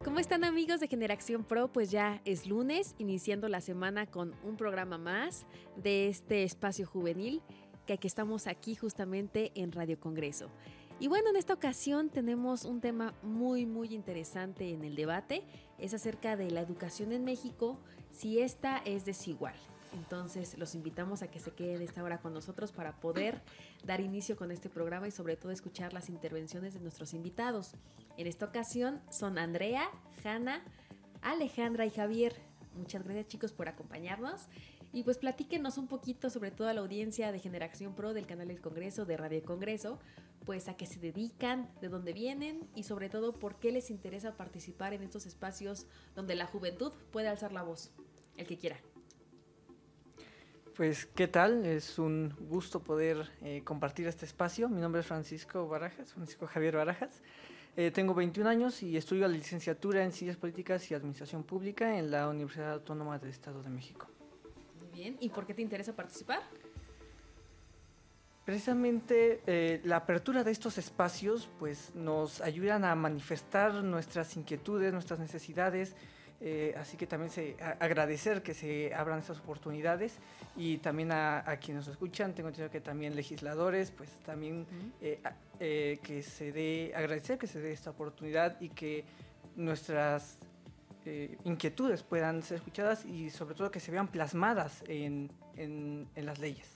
¿Cómo están, amigos de Generación Pro? Pues ya es lunes, iniciando la semana con un programa más de este espacio juvenil que estamos aquí justamente en Radio Congreso. Y bueno, en esta ocasión tenemos un tema muy interesante en el debate, es acerca de la educación en México, si esta es desigual. Entonces los invitamos a que se queden esta hora con nosotros para poder dar inicio con este programa y sobre todo escuchar las intervenciones de nuestros invitados. En esta ocasión son Andrea, Hanna, Alejandra y Javier. Muchas gracias, chicos, por acompañarnos. Y pues platíquenos un poquito, sobre todo a la audiencia de Generación Pro del canal del Congreso, de Radio Congreso, pues a qué se dedican, de dónde vienen y sobre todo por qué les interesa participar en estos espacios donde la juventud puede alzar la voz, el que quiera. Pues, ¿qué tal? Es un gusto poder compartir este espacio. Mi nombre es Francisco Javier Barajas. Tengo 21 años y estudio la licenciatura en Ciencias Políticas y Administración Pública en la Universidad Autónoma del Estado de México. Muy bien. ¿Y por qué te interesa participar? Precisamente la apertura de estos espacios pues, nos ayudan a manifestar nuestras inquietudes, nuestras necesidades. Así que también agradecer que se abran estas oportunidades y también a quienes nos escuchan, tengo entendido que también legisladores, pues también agradecer que se dé esta oportunidad y que nuestras inquietudes puedan ser escuchadas y sobre todo que se vean plasmadas en las leyes.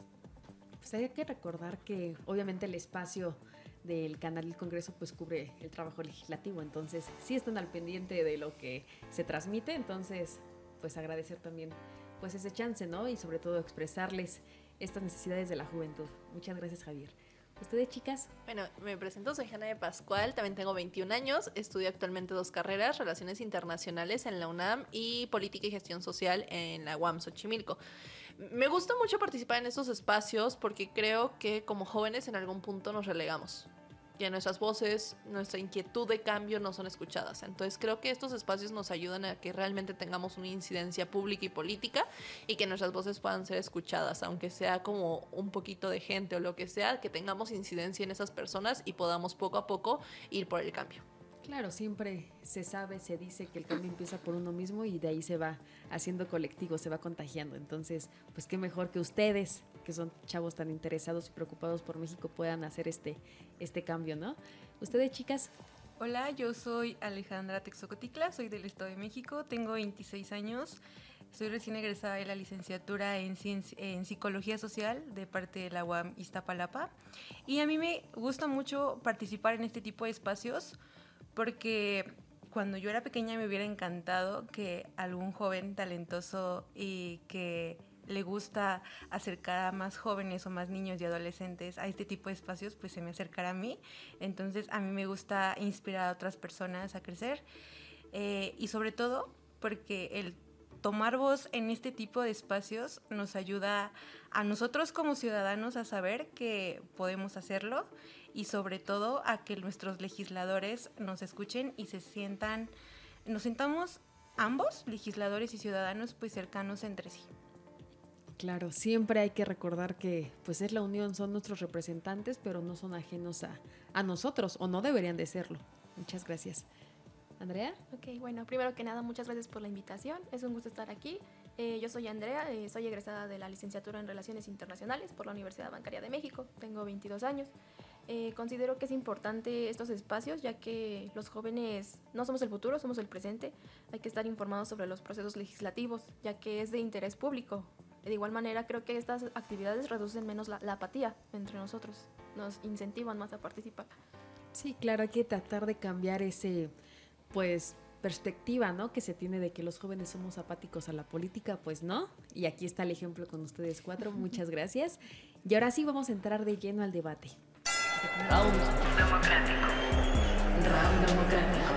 Pues hay que recordar que obviamente el espacio del canal del Congreso pues cubre el trabajo legislativo, entonces sí están al pendiente de lo que se transmite, entonces pues agradecer también pues ese chance, ¿no? Y sobre todo expresarles estas necesidades de la juventud. Muchas gracias, Javier. ¿Ustedes, chicas? Bueno, me presento, soy Hanna de Pascual, también tengo 21 años, estudio actualmente 2 carreras, Relaciones Internacionales en la UNAM y Política y Gestión Social en la UAM Xochimilco. Me gusta mucho participar en estos espacios porque creo que como jóvenes en algún punto nos relegamos. Ya nuestras voces, nuestra inquietud de cambio no son escuchadas. Entonces creo que estos espacios nos ayudan a que realmente tengamos una incidencia pública y política y que nuestras voces puedan ser escuchadas, aunque sea como un poquito de gente o lo que sea, que tengamos incidencia en esas personas y podamos poco a poco ir por el cambio. Claro, siempre se dice que el cambio empieza por uno mismo y de ahí se va haciendo colectivo, se va contagiando. Entonces, pues qué mejor que ustedes, que son chavos tan interesados y preocupados por México, puedan hacer este cambio, ¿no? ¿Ustedes, chicas? Hola, yo soy Alejandra Texocoticla, soy del Estado de México, tengo 26 años, soy recién egresada de la licenciatura en Psicología Social de parte de la UAM Iztapalapa y a mí me gusta mucho participar en este tipo de espacios porque cuando yo era pequeña me hubiera encantado que algún joven talentoso y que le gusta acercar a más jóvenes o más niños y adolescentes a este tipo de espacios, pues se me acercara a mí. Entonces a mí me gusta inspirar a otras personas a crecer y sobre todo porque el tomar voz en este tipo de espacios nos ayuda a nosotros como ciudadanos a saber que podemos hacerlo y sobre todo a que nuestros legisladores nos escuchen y nos sintamos ambos, legisladores y ciudadanos, pues cercanos entre sí. Claro, siempre hay que recordar que pues es la unión, son nuestros representantes, pero no son ajenos a nosotros, o no deberían de serlo. Muchas gracias. ¿Andrea? Ok, bueno, primero que nada, muchas gracias por la invitación. Es un gusto estar aquí. Yo soy Andrea, soy egresada de la licenciatura en Relaciones Internacionales por la Universidad Bancaria de México. Tengo 22 años. Considero que es importante estos espacios, ya que los jóvenes no somos el futuro, somos el presente. Hay que estar informados sobre los procesos legislativos, ya que es de interés público. De igual manera, creo que estas actividades reducen menos la apatía entre nosotros, nos incentivan más a participar. Sí, claro, hay que tratar de cambiar ese, pues, perspectiva, ¿no?, que se tiene de que los jóvenes somos apáticos a la política, pues no. Y aquí está el ejemplo con ustedes 4, muchas gracias. Y ahora sí vamos a entrar de lleno al debate. Round democrático. Round democrático.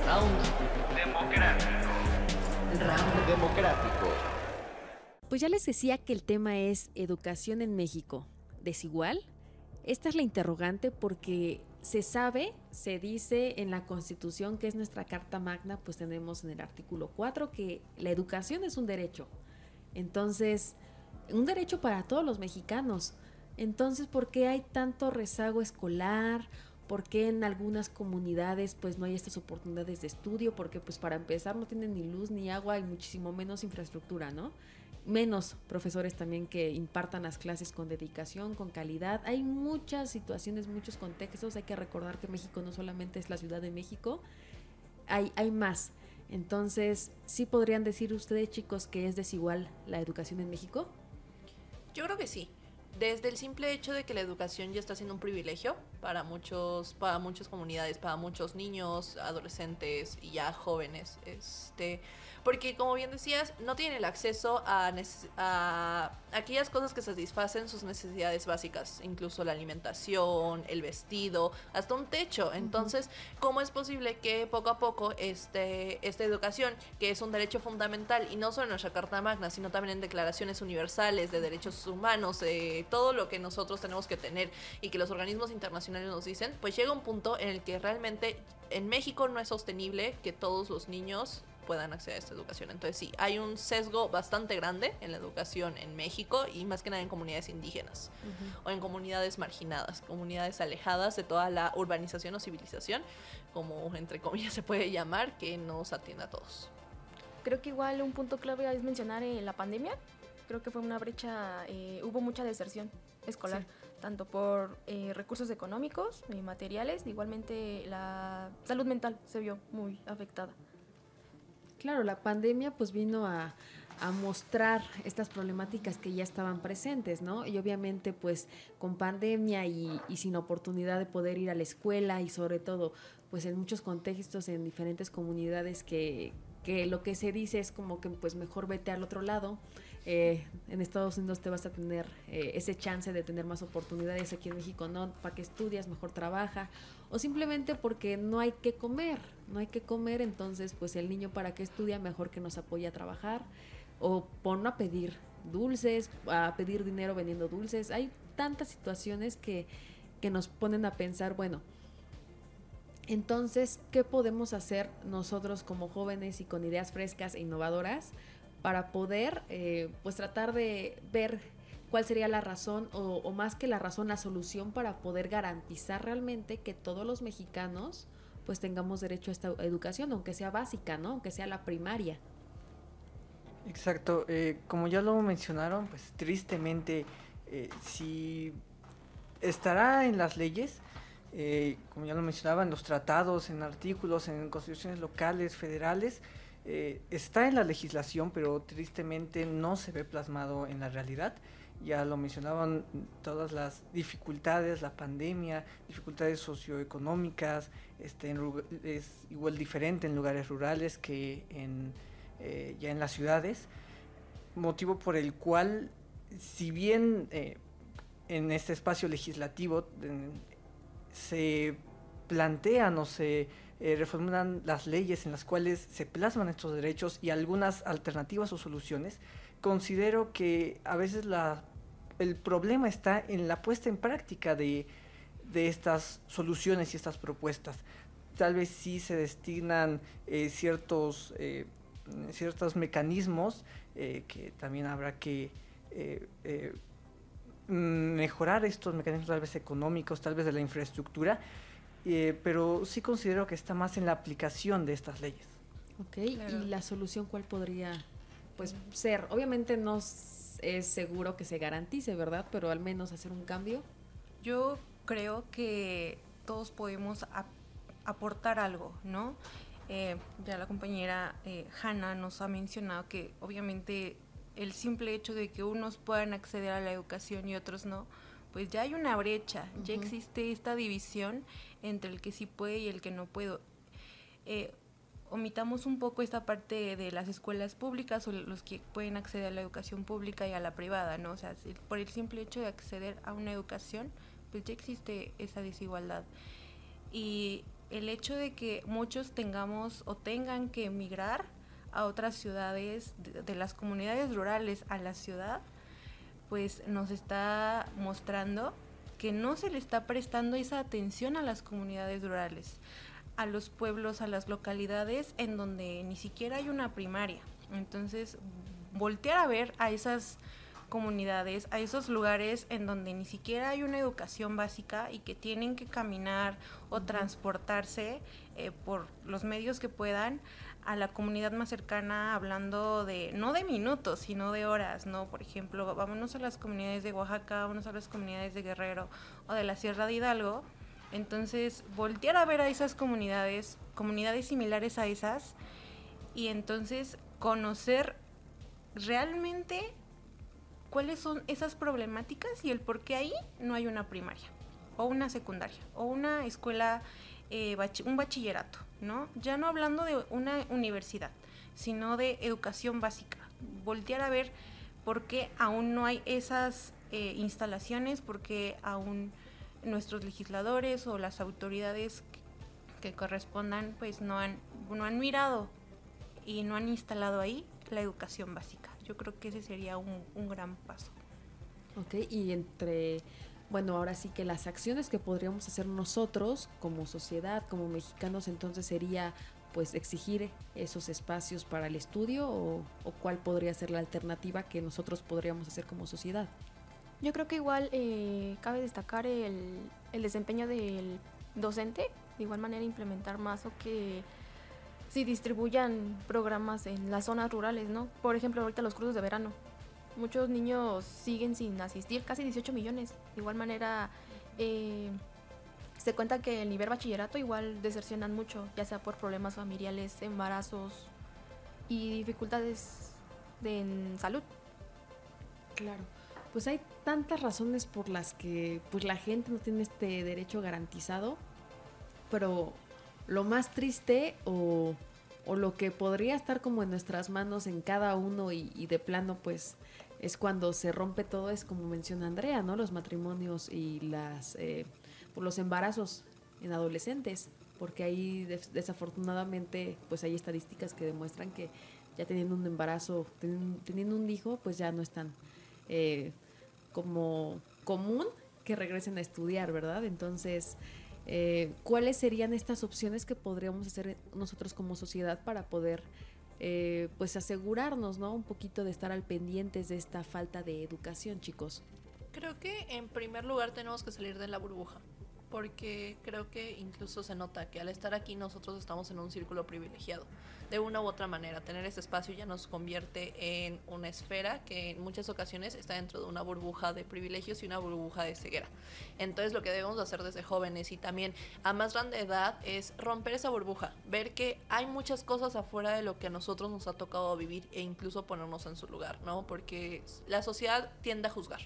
Round democrático. Round democrático. Pues ya les decía que el tema es educación en México. ¿Desigual? Esta es la interrogante porque se dice en la Constitución, que es nuestra Carta Magna, pues tenemos en el artículo 4 que la educación es un derecho. Entonces, un derecho para todos los mexicanos. Entonces, ¿por qué hay tanto rezago escolar? ¿Por qué en algunas comunidades pues no hay estas oportunidades de estudio? Porque pues para empezar no tienen ni luz ni agua y muchísimo menos infraestructura, ¿no? Menos profesores también que impartan las clases con dedicación, con calidad. Hay muchas situaciones, muchos contextos. Hay que recordar que México no solamente es la Ciudad de México, hay más. Entonces, ¿sí podrían decir ustedes, chicos, que es desigual la educación en México? Yo creo que sí. Desde el simple hecho de que la educación ya está siendo un privilegio para muchas comunidades, para muchos niños, adolescentes y ya jóvenes, porque como bien decías, no tienen el acceso a aquellas cosas que satisfacen sus necesidades básicas, incluso la alimentación, el vestido, hasta un techo. Entonces, ¿cómo es posible que poco a poco esta educación, que es un derecho fundamental, y no solo en nuestra Carta Magna, sino también en declaraciones universales de derechos humanos, de todo lo que nosotros tenemos que tener y que los organismos internacionales nos dicen, pues llega un punto en el que realmente en México no es sostenible que todos los niños puedan acceder a esta educación? Entonces sí, hay un sesgo bastante grande en la educación en México, y más que nada en comunidades indígenas o en comunidades marginadas, comunidades alejadas de toda la urbanización o civilización, como entre comillas se puede llamar, que nos atiende a todos. Creo que igual un punto clave es mencionar la pandemia. Creo que fue una brecha, hubo mucha deserción escolar, tanto por recursos económicos y materiales, igualmente la salud mental se vio muy afectada. Claro, la pandemia pues vino a mostrar estas problemáticas que ya estaban presentes, ¿no? Y obviamente pues con pandemia y sin oportunidad de poder ir a la escuela, y sobre todo pues en muchos contextos, en diferentes comunidades que lo que se dice es como que pues mejor vete al otro lado. En Estados Unidos te vas a tener ese chance de tener más oportunidades, aquí en México no, para que estudias, mejor trabaja, o simplemente porque no hay que comer, entonces pues el niño para qué estudia, mejor que nos apoye a trabajar, o pon a pedir dulces, a pedir dinero vendiendo dulces. Hay tantas situaciones que nos ponen a pensar, bueno, entonces, ¿qué podemos hacer nosotros como jóvenes y con ideas frescas e innovadoras para poder pues tratar de ver cuál sería la razón, o más que la razón, la solución, para poder garantizar realmente que todos los mexicanos pues tengamos derecho a esta educación, aunque sea básica, ¿no? Aunque sea la primaria? Exacto, como ya lo mencionaron, pues tristemente si estará en las leyes, como ya lo mencionaba, en los tratados, en artículos, en constituciones locales, federales, está en la legislación, pero tristemente no se ve plasmado en la realidad. Ya lo mencionaban, todas las dificultades, la pandemia, dificultades socioeconómicas, es igual diferente en lugares rurales que ya en las ciudades, motivo por el cual, si bien en este espacio legislativo se plantean o se reformulan las leyes en las cuales se plasman estos derechos y algunas alternativas o soluciones, considero que a veces el problema está en la puesta en práctica de estas soluciones y estas propuestas. Tal vez sí se destinan ciertos mecanismos que también habrá que mejorar, estos mecanismos tal vez económicos, tal vez de la infraestructura, pero sí considero que está más en la aplicación de estas leyes. Ok, claro. ¿Y la solución cuál podría pues ser? Obviamente no es seguro que se garantice, ¿verdad? Pero al menos hacer un cambio. Yo creo que todos podemos aportar algo, ¿no? Ya la compañera Hanna nos ha mencionado que obviamente el simple hecho de que unos puedan acceder a la educación y otros no, pues ya hay una brecha, ya existe esta división entre el que sí puede y el que no puede. Omitamos un poco esta parte de las escuelas públicas o los que pueden acceder a la educación pública y a la privada, ¿no? O sea, por el simple hecho de acceder a una educación, pues ya existe esa desigualdad. Y el hecho de que muchos tengamos o tengan que emigrar a otras ciudades, de las comunidades rurales a la ciudad, pues nos está mostrando que no se le está prestando esa atención a las comunidades rurales, a los pueblos, a las localidades en donde ni siquiera hay una primaria. Entonces, voltear a ver a esas comunidades, a esos lugares en donde ni siquiera hay una educación básica y que tienen que caminar o transportarse por los medios que puedan a la comunidad más cercana, hablando de, no de minutos, sino de horas, ¿no? Por ejemplo, vámonos a las comunidades de Oaxaca, vámonos a las comunidades de Guerrero o de la Sierra de Hidalgo. Entonces, voltear a ver a esas comunidades similares a esas, y entonces conocer realmente cuáles son esas problemáticas y el por qué ahí no hay una primaria o una secundaria o una escuela, un bachillerato, ¿no? Ya no hablando de una universidad, sino de educación básica. Voltear a ver por qué aún no hay esas instalaciones, por qué aún nuestros legisladores o las autoridades que correspondan pues no han mirado y no han instalado ahí la educación básica. Yo creo que ese sería un gran paso. Ok, y bueno, ahora sí que las acciones que podríamos hacer nosotros como sociedad, como mexicanos, entonces sería pues exigir esos espacios para el estudio, o cuál podría ser la alternativa que nosotros podríamos hacer como sociedad. Yo creo que igual cabe destacar el desempeño del docente, de igual manera implementar más, o que si distribuyan programas en las zonas rurales, ¿no? Por ejemplo, ahorita los cursos de verano. Muchos niños siguen sin asistir, casi 18 millones. De igual manera, se cuenta que el nivel bachillerato igual desercionan mucho, ya sea por problemas familiares, embarazos y dificultades en salud. Claro. Pues hay tantas razones por las que pues la gente no tiene este derecho garantizado, pero lo más triste o lo que podría estar como en nuestras manos en cada uno y de plano pues es cuando se rompe todo, es como menciona Andrea, ¿no? Los matrimonios y los embarazos en adolescentes, porque ahí desafortunadamente pues hay estadísticas que demuestran que ya teniendo un embarazo, teniendo un hijo, pues ya no es tan como común que regresen a estudiar, ¿verdad? Entonces, ¿cuáles serían estas opciones que podríamos hacer nosotros como sociedad para poder pues asegurarnos, ¿no? Un poquito de estar al pendientes de esta falta de educación, chicos? Creo que en primer lugar tenemos que salir de la burbuja, porque creo que incluso se nota que al estar aquí nosotros estamos en un círculo privilegiado. De una u otra manera, tener ese espacio ya nos convierte en una esfera que en muchas ocasiones está dentro de una burbuja de privilegios y una burbuja de ceguera. Entonces lo que debemos hacer desde jóvenes y también a más grande edad es romper esa burbuja, ver que hay muchas cosas afuera de lo que a nosotros nos ha tocado vivir e incluso ponernos en su lugar, ¿no? Porque la sociedad tiende a juzgar.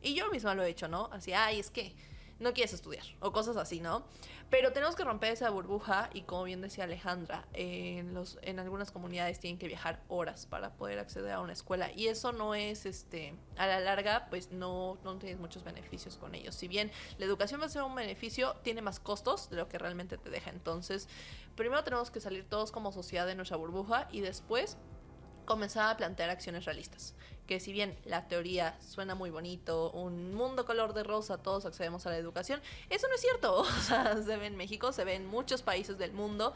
Y yo misma lo he hecho, ¿no? Así, es que no quieres estudiar, o cosas así, ¿no? Pero tenemos que romper esa burbuja y, como bien decía Alejandra, en algunas comunidades tienen que viajar horas para poder acceder a una escuela, y eso no es, a la larga, pues no tienes muchos beneficios con ellos. Si bien la educación va a ser un beneficio, tiene más costos de lo que realmente te deja. Entonces, primero tenemos que salir todos como sociedad de nuestra burbuja y después comenzar a plantear acciones realistas. Que si bien la teoría suena muy bonito, un mundo color de rosa, todos accedemos a la educación, eso no es cierto. O sea, se ve en México, se ve en muchos países del mundo.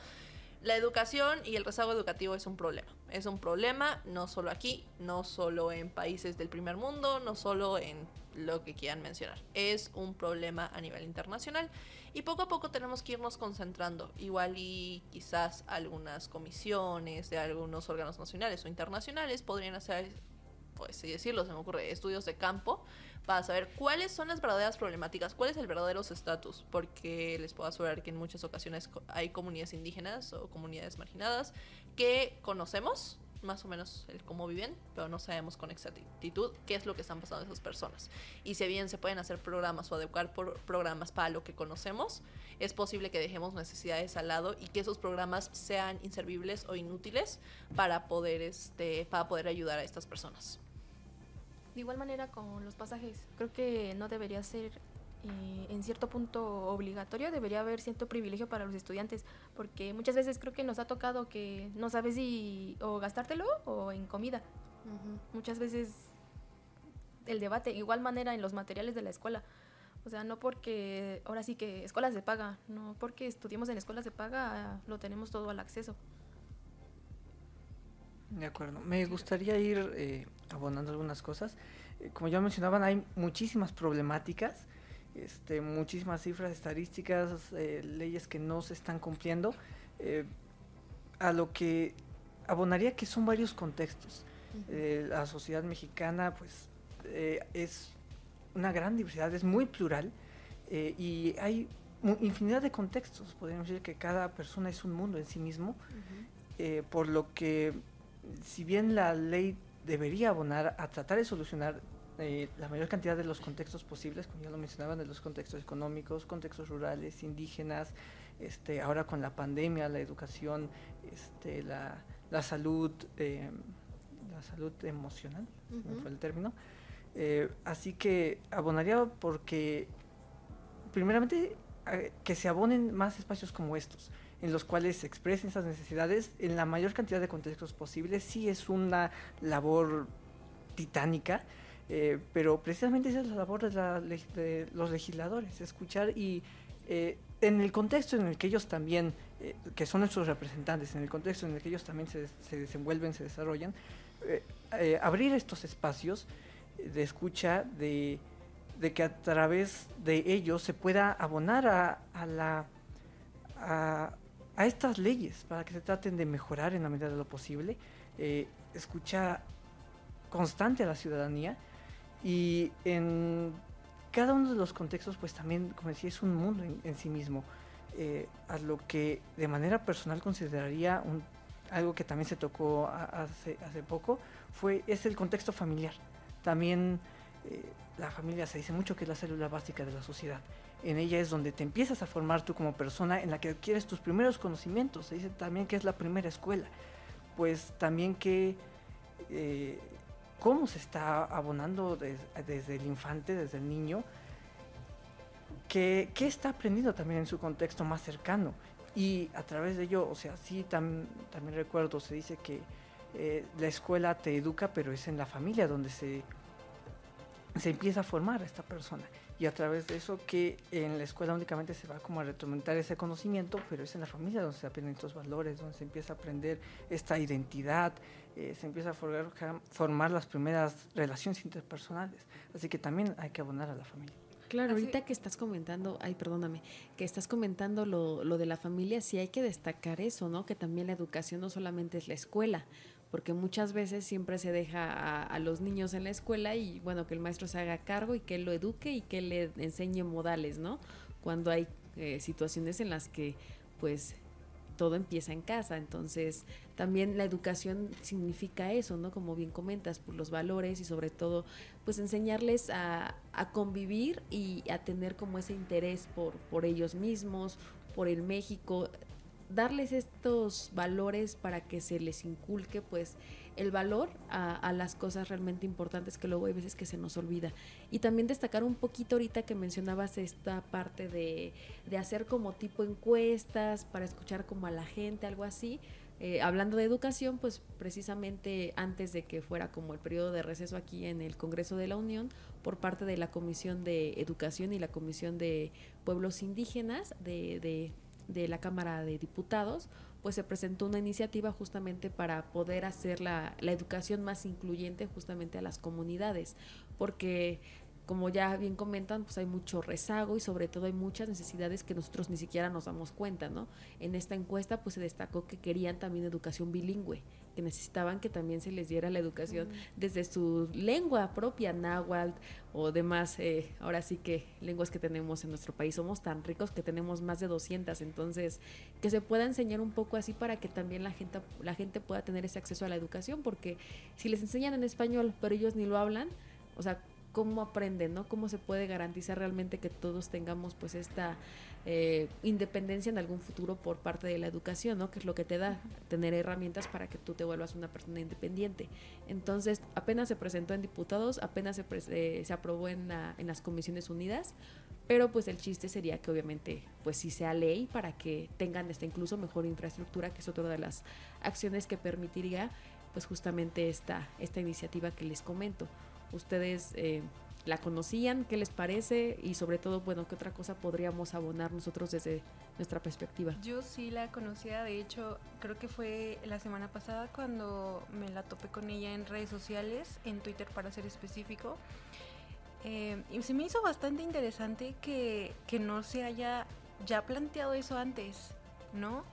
La educación y el rezago educativo es un problema. Es un problema no solo aquí, no solo en países del primer mundo, no solo en lo que quieran mencionar. Es un problema a nivel internacional y poco a poco tenemos que irnos concentrando. Igual y quizás algunas comisiones de algunos órganos nacionales o internacionales podrían hacer, pues sí decirlo, se me ocurre, estudios de campo para saber cuáles son las verdaderas problemáticas, cuál es el verdadero estatus, porque les puedo asegurar que en muchas ocasiones hay comunidades indígenas o comunidades marginadas que conocemos más o menos el cómo viven, pero no sabemos con exactitud qué es lo que están pasando esas personas. Y si bien se pueden hacer programas o adecuar programas para lo que conocemos, es posible que dejemos necesidades al lado y que esos programas sean inservibles o inútiles para poder ayudar a estas personas. De igual manera con los pasajes, creo que no debería ser en cierto punto obligatorio, debería haber cierto privilegio para los estudiantes, porque muchas veces creo que nos ha tocado que no sabes si o gastártelo o en comida. Muchas veces el debate, igual manera en los materiales de la escuela, o sea, no porque ahora sí que escuela se paga, no porque estudiemos en escuela se paga, lo tenemos todo al acceso. De acuerdo. Me gustaría ir abonando algunas cosas. Como ya mencionaban, hay muchísimas problemáticas, muchísimas cifras estadísticas, leyes que no se están cumpliendo, a lo que abonaría que son varios contextos. La sociedad mexicana pues es una gran diversidad, es muy plural, y hay infinidad de contextos. Podríamos decir que cada persona es un mundo en sí mismo, por lo que si bien la ley debería abonar a tratar de solucionar la mayor cantidad de los contextos posibles, como ya lo mencionaban, de los contextos económicos, contextos rurales, indígenas, ahora con la pandemia, la educación, la salud emocional, se me fue el término. Así que abonaría porque, primeramente, que se abonen más espacios como estos, en los cuales se expresen esas necesidades en la mayor cantidad de contextos posibles. Sí es una labor titánica, pero precisamente esa es la labor de los legisladores, escuchar y en el contexto en el que ellos también, que son nuestros representantes, en el contexto en el que ellos también se desenvuelven, se desarrollan, abrir estos espacios de escucha, de que a través de ellos se pueda abonar a estas leyes para que se traten de mejorar en la medida de lo posible, escucha constante a la ciudadanía, y en cada uno de los contextos pues también, como decía, es un mundo en sí mismo, a lo que de manera personal consideraría algo que también se tocó hace poco, es el contexto familiar. También la familia, se dice mucho que es la célula básica de la sociedad. En ella es donde te empiezas a formar tú como persona, en la que adquieres tus primeros conocimientos. Se dice también que es la primera escuela. Pues también que cómo se está abonando desde el infante, desde el niño, qué está aprendiendo también en su contexto más cercano. Y a través de ello, o sea, sí, también recuerdo, se dice que la escuela te educa, pero es en la familia donde se empieza a formar a esta persona, y a través de eso, que en la escuela únicamente se va como a retroalimentar ese conocimiento, pero es en la familia donde se aprenden estos valores, donde se empieza a aprender esta identidad, se empieza a formar las primeras relaciones interpersonales. Así que también hay que abonar a la familia. Claro, ahorita que estás comentando, que estás comentando lo de la familia, sí hay que destacar eso, ¿no? Que también la educación no solamente es la escuela, porque muchas veces siempre se deja a los niños en la escuela y bueno, que el maestro se haga cargo y que él lo eduque y que él le enseñe modales, ¿no? Cuando hay situaciones en las que pues todo empieza en casa. Entonces también la educación significa eso, ¿no? Como bien comentas, por los valores y sobre todo pues enseñarles a convivir y a tener como ese interés por ellos mismos, por el México, darles estos valores para que se les inculque pues el valor a las cosas realmente importantes, que luego hay veces que se nos olvida. Y también destacar un poquito ahorita que mencionabas esta parte de hacer como tipo encuestas para escuchar como a la gente, algo así. Hablando de educación, pues precisamente antes de que fuera como el periodo de receso aquí en el Congreso de la Unión, por parte de la Comisión de Educación y la Comisión de Pueblos Indígenas de la Cámara de Diputados, pues se presentó una iniciativa justamente para poder hacer la educación más incluyente justamente a las comunidades, porque como ya bien comentan, pues hay mucho rezago y sobre todo hay muchas necesidades que nosotros ni siquiera nos damos cuenta, ¿no? En esta encuesta pues se destacó que querían también educación bilingüe, que necesitaban que también se les diera la educación desde su lengua propia, náhuatl o demás, ahora sí que lenguas que tenemos en nuestro país, somos tan ricos que tenemos más de 200, entonces que se pueda enseñar un poco así para que también la gente pueda tener ese acceso a la educación, porque si les enseñan en español pero ellos ni lo hablan, o sea, ¿cómo aprenden, no? ¿Cómo se puede garantizar realmente que todos tengamos pues esta independencia en algún futuro por parte de la educación, ¿no? Que es lo que te da tener herramientas para que tú te vuelvas una persona independiente. Entonces, apenas se presentó en diputados, apenas se aprobó en las Comisiones Unidas, pero pues el chiste sería que obviamente pues sí sea ley para que tengan incluso mejor infraestructura, que es otra de las acciones que permitiría pues justamente esta iniciativa que les comento. Ustedes ¿La conocían? ¿Qué les parece? Y sobre todo, bueno, ¿qué otra cosa podríamos abonar nosotros desde nuestra perspectiva? Yo sí la conocía, de hecho, creo que fue la semana pasada cuando me la topé con ella en redes sociales, en Twitter para ser específico. Y se me hizo bastante interesante que no se haya ya planteado eso antes, ¿no?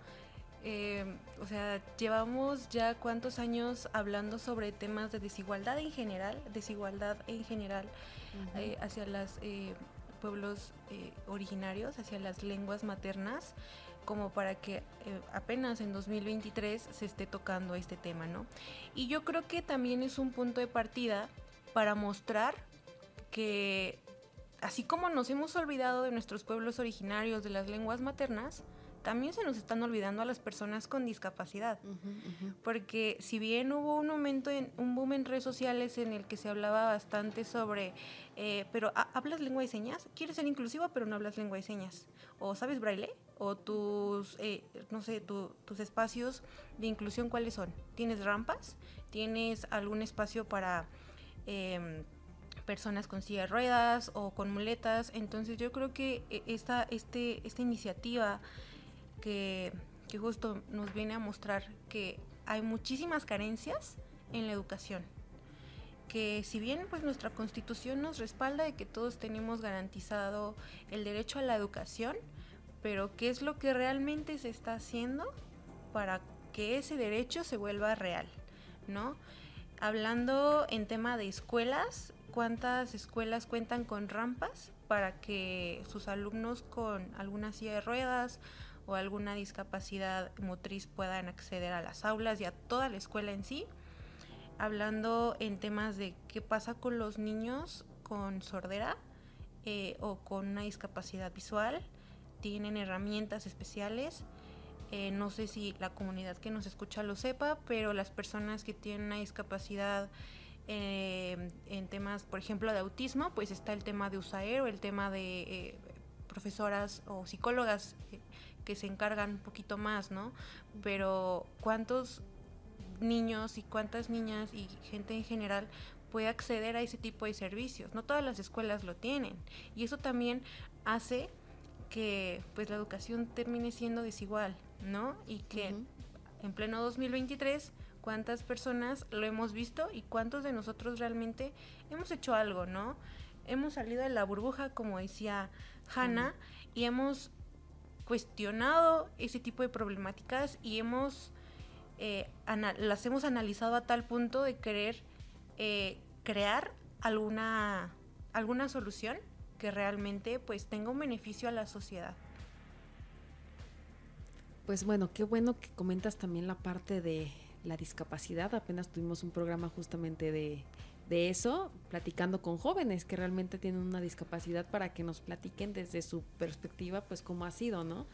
O sea, llevamos ya cuántos años hablando sobre temas de desigualdad en general, hacia los pueblos originarios, hacia las lenguas maternas, como para que apenas en 2023 se esté tocando este tema, ¿no? Y yo creo que también es un punto de partida para mostrar que así como nos hemos olvidado de nuestros pueblos originarios, de las lenguas maternas, también se nos están olvidando a las personas con discapacidad. Porque si bien hubo un boom en redes sociales en el que se hablaba bastante sobre, pero ¿hablas lengua de señas? ¿Quieres ser inclusiva pero no hablas lengua de señas? ¿O sabes braille? ¿O tus, no sé, tus espacios de inclusión cuáles son? ¿Tienes rampas? ¿Tienes algún espacio para personas con silla de ruedas o con muletas? Entonces yo creo que esta iniciativa que justo nos viene a mostrar que hay muchísimas carencias en la educación, que si bien pues nuestra Constitución nos respalda de que todos tenemos garantizado el derecho a la educación, pero ¿qué es lo que realmente se está haciendo para que ese derecho se vuelva real, ¿no? Hablando en tema de escuelas, ¿cuántas escuelas cuentan con rampas para que sus alumnos con alguna silla de ruedas o alguna discapacidad motriz puedan acceder a las aulas y a toda la escuela en sí? Hablando en temas de qué pasa con los niños con sordera o con una discapacidad visual, tienen herramientas especiales. No sé si la comunidad que nos escucha lo sepa, pero las personas que tienen una discapacidad en temas, por ejemplo, de autismo, pues está el tema de USAER o el tema de profesoras o psicólogas que se encargan un poquito más, ¿no? Pero ¿cuántos niños y cuántas niñas y gente en general puede acceder a ese tipo de servicios? No todas las escuelas lo tienen, y eso también hace que pues la educación termine siendo desigual, ¿no? Y que en pleno 2023, ¿cuántas personas lo hemos visto y cuántos de nosotros realmente hemos hecho algo, ¿no? Hemos salido de la burbuja, como decía Hannah, y hemos cuestionado ese tipo de problemáticas y las hemos analizado a tal punto de querer crear alguna solución que realmente pues tenga un beneficio a la sociedad. Pues bueno, qué bueno que comentas también la parte de la discapacidad. Apenas tuvimos un programa justamente de eso, platicando con jóvenes que realmente tienen una discapacidad para que nos platiquen desde su perspectiva, pues cómo ha sido, ¿no?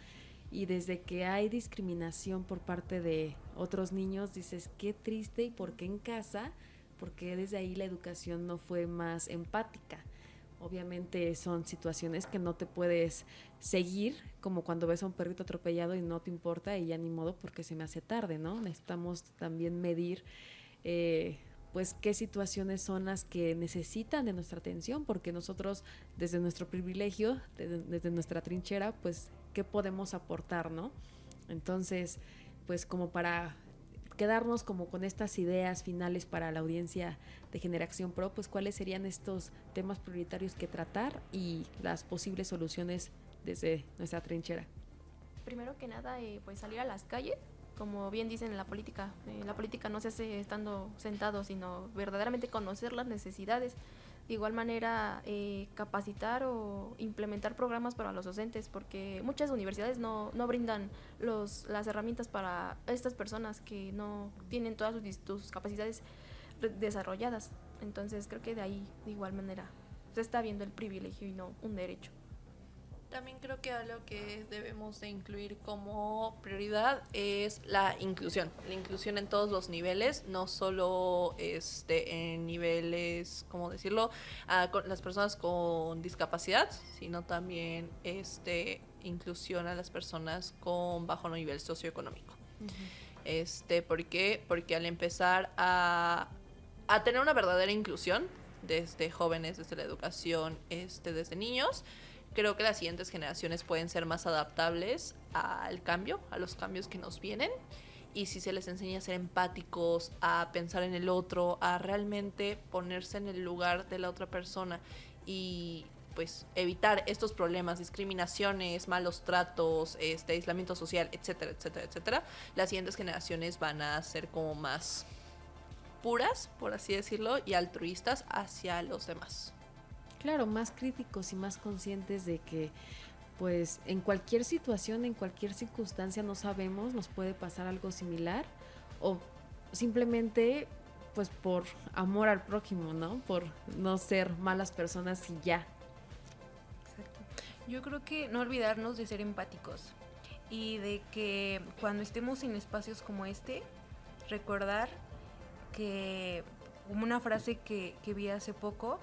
Y desde que hay discriminación por parte de otros niños, dices, qué triste, y por qué en casa, porque desde ahí la educación no fue más empática. Obviamente son situaciones que no te puedes seguir, como cuando ves a un perrito atropellado y no te importa y ya ni modo porque se me hace tarde, ¿no? Necesitamos también medir pues qué situaciones son las que necesitan de nuestra atención, porque nosotros desde nuestro privilegio, desde nuestra trinchera, pues qué podemos aportar, ¿no? Entonces, pues como para quedarnos como con estas ideas finales para la audiencia de Generación Pro, pues cuáles serían estos temas prioritarios que tratar y las posibles soluciones desde nuestra trinchera. Primero que nada, pues salir a las calles. Como bien dicen en la política no se hace estando sentado, sino verdaderamente conocer las necesidades. De igual manera, capacitar o implementar programas para los docentes, porque muchas universidades no brindan las herramientas para estas personas que no tienen todas sus capacidades desarrolladas. Entonces creo que de ahí, de igual manera, se está viendo el privilegio y no un derecho. También creo que algo que debemos de incluir como prioridad es la inclusión en todos los niveles, no solo en niveles, ¿cómo decirlo?, con las personas con discapacidad, sino también inclusión a las personas con bajo nivel socioeconómico. ¿Por qué? Porque al empezar a tener una verdadera inclusión, desde jóvenes, desde la educación, desde niños, creo que las siguientes generaciones pueden ser más adaptables al cambio, a los cambios que nos vienen. Y si se les enseña a ser empáticos, a pensar en el otro, a realmente ponerse en el lugar de la otra persona y pues evitar estos problemas, discriminaciones, malos tratos, aislamiento social, etcétera, etcétera, etcétera, las siguientes generaciones van a ser como más puras, por así decirlo, y altruistas hacia los demás. Claro, más críticos y más conscientes de que pues en cualquier situación, en cualquier circunstancia no sabemos, nos puede pasar algo similar o simplemente pues por amor al prójimo, ¿no? Por no ser malas personas y ya. Exacto. Yo creo que no olvidarnos de ser empáticos y de que cuando estemos en espacios como este, recordar que, como una frase que vi hace poco,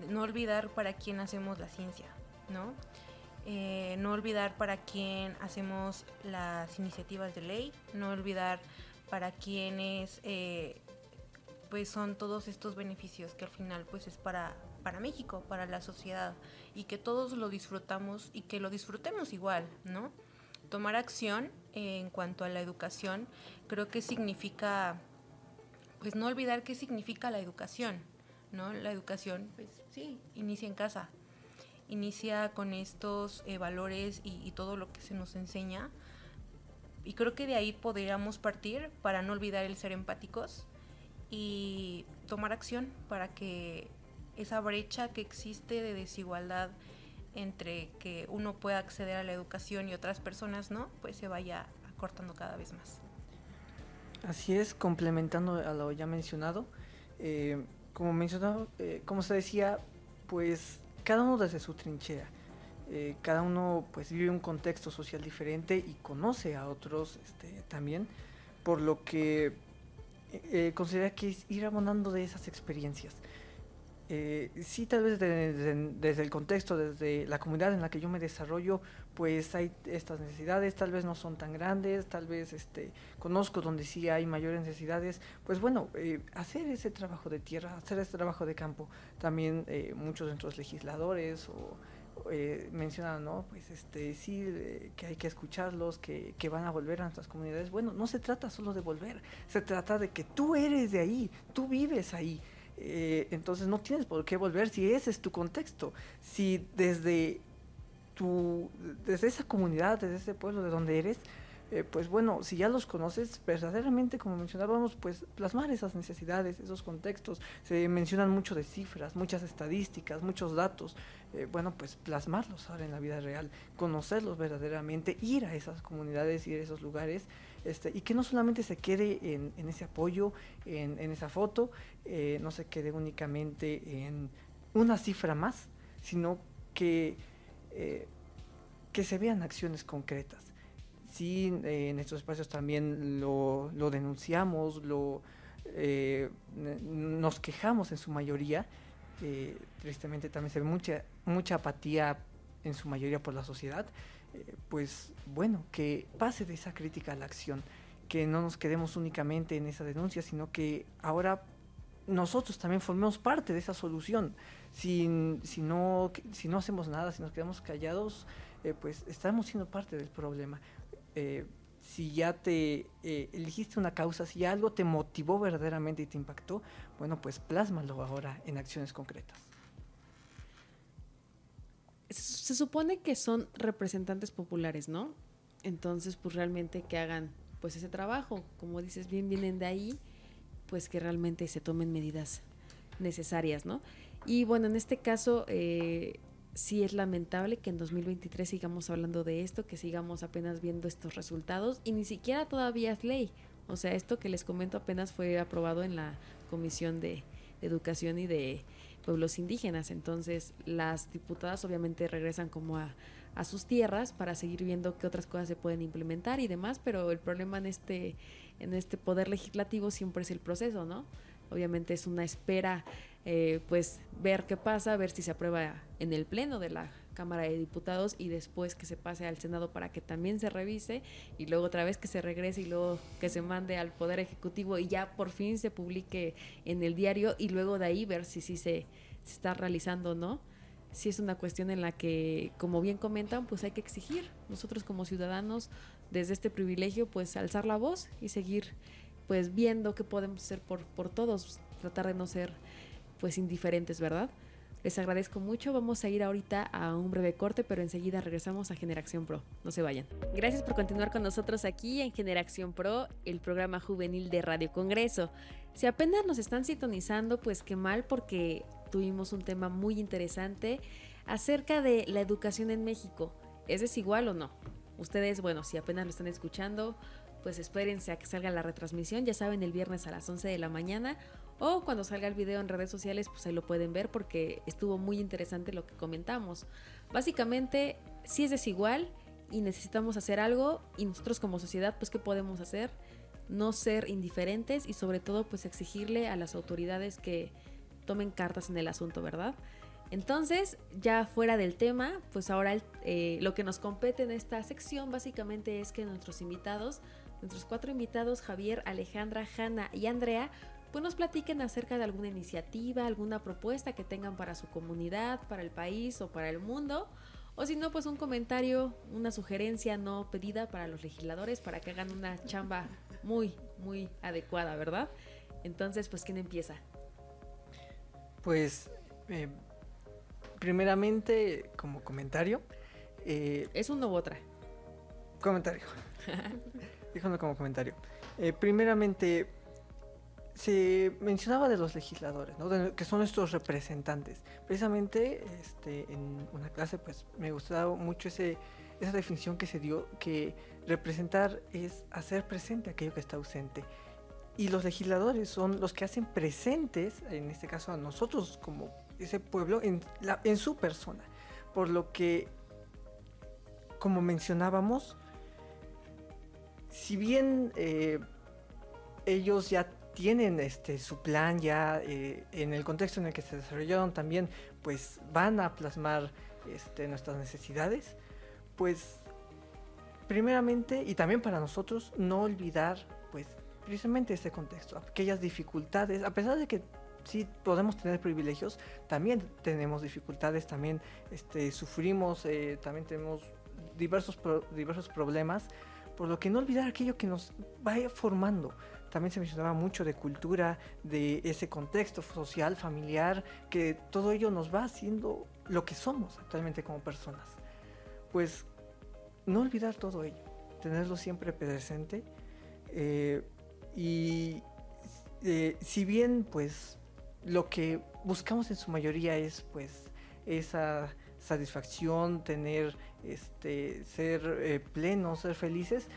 no olvidar para quién hacemos la ciencia, ¿no? No olvidar para quién hacemos las iniciativas de ley, no olvidar para quiénes pues son todos estos beneficios que al final pues es para México, para la sociedad, y que todos lo disfrutamos y que lo disfrutemos igual, ¿no? Tomar acción en cuanto a la educación, creo que significa, pues no olvidar qué significa la educación, ¿no? La educación, pues sí, inicia en casa. Inicia con estos valores y todo lo que se nos enseña, y creo que de ahí podríamos partir para no olvidar el ser empáticos y tomar acción para que esa brecha que existe de desigualdad entre que uno pueda acceder a la educación y otras personas no, pues se vaya acortando cada vez más. Así es, complementando a lo ya mencionado, como se decía, pues cada uno desde su trinchera, cada uno pues vive un contexto social diferente y conoce a otros también, por lo que considera que es ir abonando de esas experiencias. Sí, tal vez desde el contexto, desde la comunidad en la que yo me desarrollo, pues hay estas necesidades, tal vez no son tan grandes, tal vez conozco donde sí hay mayores necesidades, pues bueno, hacer ese trabajo de tierra, hacer ese trabajo de campo. También muchos de nuestros legisladores mencionan, ¿no? Pues sí, que hay que escucharlos, que van a volver a nuestras comunidades. Bueno, no se trata solo de volver, se trata de que tú eres de ahí, tú vives ahí. Entonces no tienes por qué volver si ese es tu contexto. Si desde esa comunidad, desde ese pueblo de donde eres, pues bueno, si ya los conoces, verdaderamente, como mencionábamos, pues plasmar esas necesidades, esos contextos. Se mencionan mucho de cifras, muchas estadísticas, muchos datos. Bueno, pues plasmarlos ahora en la vida real, conocerlos verdaderamente, ir a esas comunidades, ir a esos lugares, y que no solamente se quede en ese apoyo, en esa foto, no se quede únicamente en una cifra más, sino que se vean acciones concretas. Sí, en estos espacios también lo denunciamos, nos quejamos en su mayoría. Tristemente también se ve mucha apatía en su mayoría por la sociedad. Pues bueno, que pase de esa crítica a la acción, que no nos quedemos únicamente en esa denuncia, sino que ahora nosotros también formemos parte de esa solución. Si no hacemos nada, si nos quedamos callados, pues estamos siendo parte del problema. Si ya te elegiste una causa, si algo te motivó verdaderamente y te impactó, bueno, pues plásmalo ahora en acciones concretas. Se supone que son representantes populares, ¿no? Entonces, pues realmente que hagan pues ese trabajo, como dices, bien vienen de ahí, pues que realmente se tomen medidas necesarias, ¿no? Y bueno, en este caso sí es lamentable que en 2023 sigamos hablando de esto, que sigamos apenas viendo estos resultados y ni siquiera todavía es ley. O sea, esto que les comento apenas fue aprobado en la Comisión de Educación y de Pueblos Indígenas. Entonces, las diputadas obviamente regresan como a sus tierras para seguir viendo qué otras cosas se pueden implementar y demás, pero el problema en este poder legislativo siempre es el proceso, ¿no? Obviamente es una espera pues ver qué pasa, ver si se aprueba en el pleno de la Cámara de Diputados y después que se pase al Senado para que también se revise y luego otra vez que se regrese y luego que se mande al Poder Ejecutivo y ya por fin se publique en el diario y luego de ahí ver si sí se está realizando o no. Sí es una cuestión en la que, como bien comentan, pues hay que exigir nosotros como ciudadanos desde este privilegio, pues alzar la voz y seguir pues viendo qué podemos hacer por todos, tratar de no ser pues indiferentes, ¿verdad? Les agradezco mucho, vamos a ir ahorita a un breve corte, pero enseguida regresamos a Generación Pro, no se vayan. Gracias por continuar con nosotros aquí en Generación Pro, el programa juvenil de Radio Congreso. Si apenas nos están sintonizando, pues qué mal, porque tuvimos un tema muy interesante acerca de la educación en México. ¿Es desigual o no? Ustedes, bueno, si apenas lo están escuchando, pues espérense a que salga la retransmisión, ya saben, el viernes a las 11 de la mañana, o cuando salga el video en redes sociales, pues ahí lo pueden ver porque estuvo muy interesante lo que comentamos. Básicamente, sí es desigual y necesitamos hacer algo, y nosotros como sociedad, pues ¿qué podemos hacer? No ser indiferentes y sobre todo pues exigirle a las autoridades que tomen cartas en el asunto, ¿verdad? Entonces, ya fuera del tema, pues ahora lo que nos compete en esta sección básicamente es que nuestros 4 invitados, Javier, Alejandra, Hanna y Andrea, pues nos platiquen acerca de alguna iniciativa, alguna propuesta que tengan para su comunidad, para el país o para el mundo, o si no, pues un comentario, una sugerencia no pedida para los legisladores para que hagan una chamba muy, muy adecuada, ¿verdad? Entonces, pues, ¿quién empieza? Pues, primeramente, como comentario... ¿Es uno u otra? Comentario. Déjalo como comentario. Primeramente, se mencionaba de los legisladores, ¿no? Que son nuestros representantes. Precisamente en una clase pues me gustaba mucho esa definición que se dio, que representar es hacer presente aquello que está ausente. Y los legisladores son los que hacen presentes, en este caso a nosotros como ese pueblo, en su persona. Por lo que, como mencionábamos, si bien ellos ya tienen su plan, ya en el contexto en el que se desarrollaron también, pues van a plasmar nuestras necesidades, pues primeramente y también para nosotros no olvidar pues precisamente este contexto, aquellas dificultades, a pesar de que sí podemos tener privilegios, también tenemos dificultades, también sufrimos, también tenemos diversos problemas, por lo que no olvidar aquello que nos vaya formando. También se mencionaba mucho de cultura, de ese contexto social, familiar, que todo ello nos va haciendo lo que somos actualmente como personas. Pues no olvidar todo ello, tenerlo siempre presente, y si bien pues lo que buscamos en su mayoría es pues esa satisfacción, tener ser plenos, ser felices,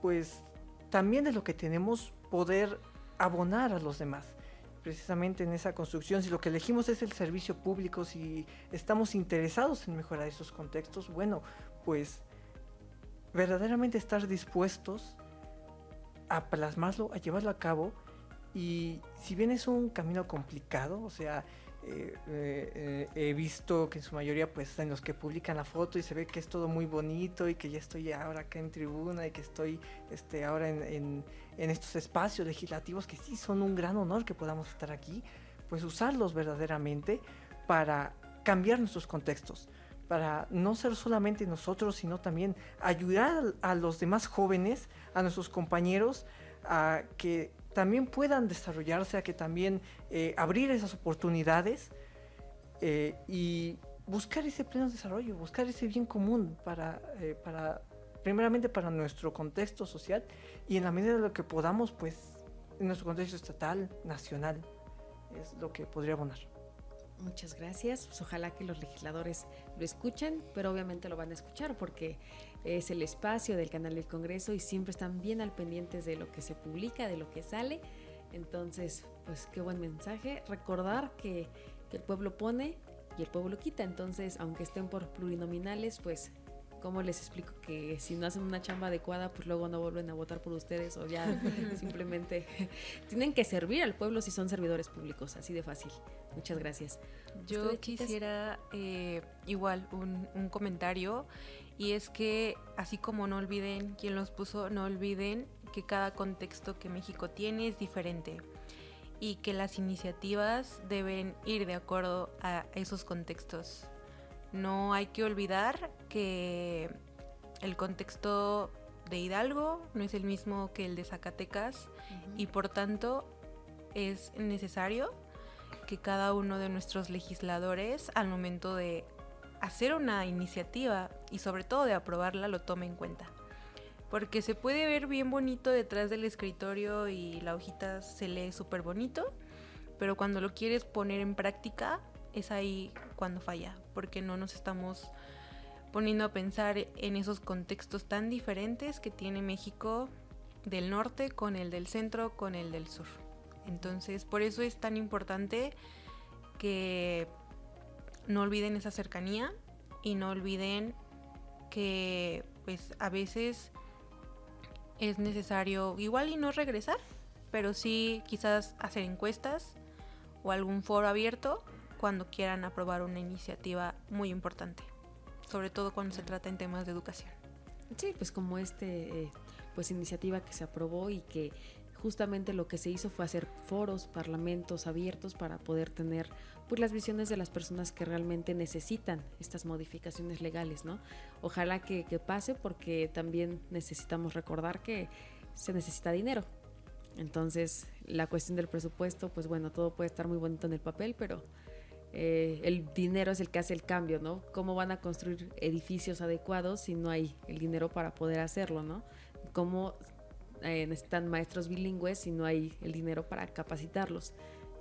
pues también de lo que tenemos poder abonar a los demás. Precisamente en esa construcción, si lo que elegimos es el servicio público, si estamos interesados en mejorar esos contextos, bueno, pues verdaderamente estar dispuestos a plasmarlo, a llevarlo a cabo. Y si bien es un camino complicado, o sea, he visto que en su mayoría pues en los que publican la foto y se ve que es todo muy bonito y que ya estoy ahora acá en tribuna y que estoy ahora en estos espacios legislativos que sí son un gran honor que podamos estar aquí, pues usarlos verdaderamente para cambiar nuestros contextos, para no ser solamente nosotros, sino también ayudar a los demás jóvenes, a nuestros compañeros, a que también puedan desarrollarse, a que también abrir esas oportunidades y buscar ese pleno desarrollo, buscar ese bien común primeramente para nuestro contexto social y en la medida de lo que podamos, pues en nuestro contexto estatal, nacional, es lo que podría abonar. Muchas gracias, pues ojalá que los legisladores lo escuchen, pero obviamente lo van a escuchar porque es el espacio del canal del Congreso y siempre están bien al pendientes de lo que se publica, de lo que sale. Entonces, pues qué buen mensaje, recordar que el pueblo pone y el pueblo quita, entonces aunque estén por plurinominales, pues ¿Cómo les explico que si no hacen una chamba adecuada, pues luego no vuelven a votar por ustedes o ya simplemente tienen que servir al pueblo si son servidores públicos, así de fácil? Muchas gracias. Yo ¿Ustedes, chicas? quisiera igual un comentario, y es que así como no olviden quién los puso, no olviden que cada contexto que México tiene es diferente y que las iniciativas deben ir de acuerdo a esos contextos. No hay que olvidar que el contexto de Hidalgo no es el mismo que el de Zacatecas, y por tanto es necesario que cada uno de nuestros legisladores, al momento de hacer una iniciativa y sobre todo de aprobarla, lo tome en cuenta. Porque se puede ver bien bonito detrás del escritorio y la hojita se lee súper bonito, pero cuando lo quieres poner en práctica es ahí cuando falla, porque no nos estamos poniendo a pensar en esos contextos tan diferentes que tiene México del norte con el del centro, con el del sur. Entonces, por eso es tan importante que no olviden esa cercanía y no olviden que pues a veces es necesario igual y no regresar, pero sí quizás hacer encuestas o algún foro abierto cuando quieran aprobar una iniciativa muy importante, sobre todo cuando se trata en temas de educación. Sí, pues como pues iniciativa que se aprobó y que justamente lo que se hizo fue hacer foros, parlamentos abiertos para poder tener pues las visiones de las personas que realmente necesitan estas modificaciones legales, ¿no? Ojalá que pase, porque también necesitamos recordar que se necesita dinero. Entonces, la cuestión del presupuesto, pues bueno, todo puede estar muy bonito en el papel, pero el dinero es el que hace el cambio, ¿no? ¿Cómo van a construir edificios adecuados si no hay el dinero para poder hacerlo, ¿no? ¿Cómo necesitan maestros bilingües si no hay el dinero para capacitarlos?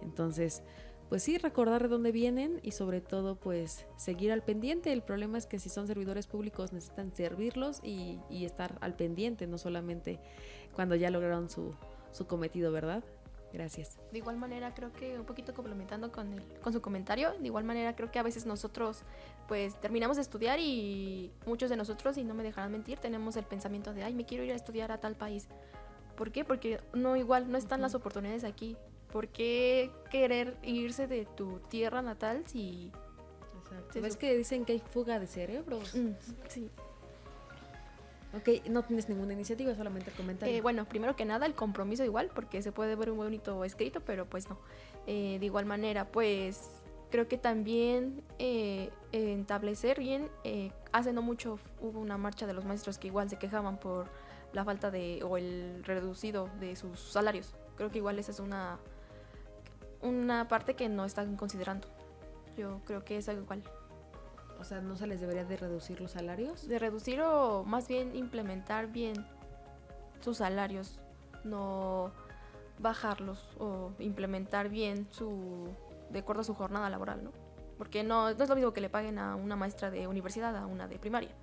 Entonces, pues sí, recordar de dónde vienen y sobre todo, pues seguir al pendiente. El problema es que si son servidores públicos necesitan servirlos y estar al pendiente, no solamente cuando ya lograron su cometido, ¿verdad? Gracias. De igual manera, creo que un poquito complementando con su comentario, de igual manera creo que a veces nosotros pues terminamos de estudiar y muchos de nosotros, y no me dejarán mentir, tenemos el pensamiento de, ay, me quiero ir a estudiar a tal país. ¿Por qué? Porque no están las oportunidades aquí. ¿Por qué querer irse de tu tierra natal si... Exacto. ¿Ves que dicen que hay fuga de cerebros? Sí. Ok, no tienes ninguna iniciativa, solamente comentario. Bueno, primero que nada, el compromiso igual, porque se puede ver un bonito escrito, pero pues no. De igual manera, pues creo que también establecer bien, hace no mucho hubo una marcha de los maestros que igual se quejaban por la falta o el reducido de sus salarios. Creo que igual esa es una parte que no están considerando. Yo creo que es algo igual. O sea, ¿no se les debería de reducir los salarios? De reducir o más bien implementar bien sus salarios, no bajarlos, o implementar bien de acuerdo a su jornada laboral, ¿no? Porque no es lo mismo que le paguen a una maestra de universidad a una de primaria.